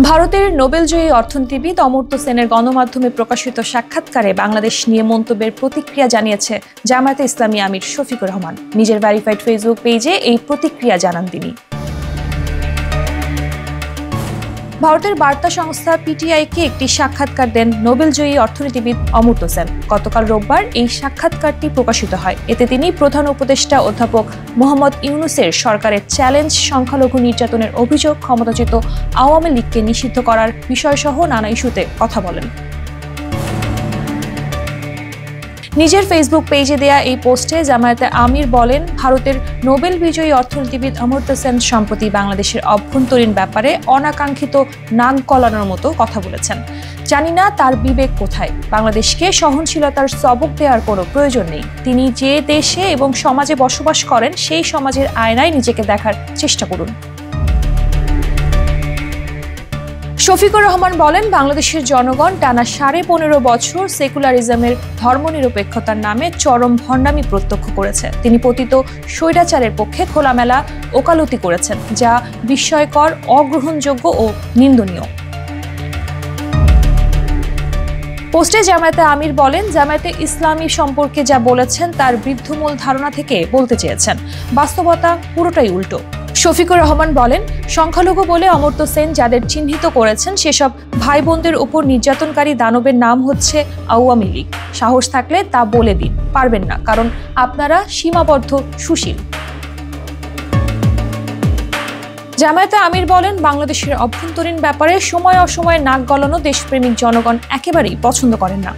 ভারতের নোবেলজয়ী অর্থনীতিবিদ অমর্ত্য সেনের গণমাধ্যমে প্রকাশিত সাক্ষাৎকারে বাংলাদেশ নিয়ে মন্তব্যের প্রতিক্রিয়া জানিয়েছে জামায়াতে ইসলামী আমির শফিকুর রহমান। নিজের ভেরিফাইড ফেসবুক পেজে এই প্রতিক্রিয়া জানান তিনি। ভারতের বার্তা সংস্থা পিটিআইকে একটি সাক্ষাৎকার দেন নোবেলজয়ী অর্থনীতিবিদ অমর্ত্য সেন। গতকাল রোববার এই সাক্ষাৎকারটি প্রকাশিত হয়। এতে তিনি প্রধান উপদেষ্টা অধ্যাপক মোহাম্মদ ইউনূসের সরকারের চ্যালেঞ্জ, সংখ্যালঘু নির্যাতনের অভিযোগ, ক্ষমতাচ্যুত আওয়ামী লীগকে নিষিদ্ধ করার বিষয়সহ নানা ইস্যুতে কথা বলেন। নিজের ফেসবুক পেজে দেয়া এই পোস্টে জামায়াতে আমির বলেন, ভারতের নোবেল বিজয়ী অর্থনীতিবিদ অমর্ত্য সেন সম্প্রতি বাংলাদেশের অভ্যন্তরীণ ব্যাপারে অনাকাঙ্ক্ষিত নাক গলানোর মতো কথা বলেছেন। জানি না তার বিবেক কোথায়। বাংলাদেশকে সহনশীলতার সবক দেওয়ার কোনো প্রয়োজন নেই। তিনি যে দেশে এবং সমাজে বসবাস করেন সেই সমাজের আয়নায় নিজেকে দেখার চেষ্টা করুন। শফিকুর রহমান বলেন, বাংলাদেশের জনগণ টানা 15.5 বছর সেকুলারিজমের ধর্মনিরপেক্ষতার নামে চরম ভণ্ডামি প্রত্যক্ষ করেছে। তিনি পতিত স্বৈরাচারের পক্ষে খোলামেলা ওকালতি করেছেন, যা বিস্ময়কর, অগ্রহণযোগ্য ও নিন্দনীয়। পোস্টে জামায়াতে আমির বলেন, জামায়াতে ইসলামী সম্পর্কে যা বলেছেন তার বৃদ্ধমূল ধারণা থেকে বলতে চেয়েছেন। বাস্তবতা পুরোটাই উল্টো। শফিকুর রহমান বলেন, সংখ্যালঘু বলে অমর্ত্য সেন যাদের চিহ্নিত করেছেন সেসব ভাই বোনদের উপর নির্যাতনকারী দানবের নাম হচ্ছে আওয়ামী লীগ। সাহস থাকলে তা বলে দিন। পারবেন না, কারণ আপনারা সীমাবদ্ধ সুশীল। জামায়াতে আমির বলেন, বাংলাদেশের অভ্যন্তরীণ ব্যাপারে সময় অসময়ে নাক গলানো দেশপ্রেমিক জনগণ একেবারেই পছন্দ করেন না।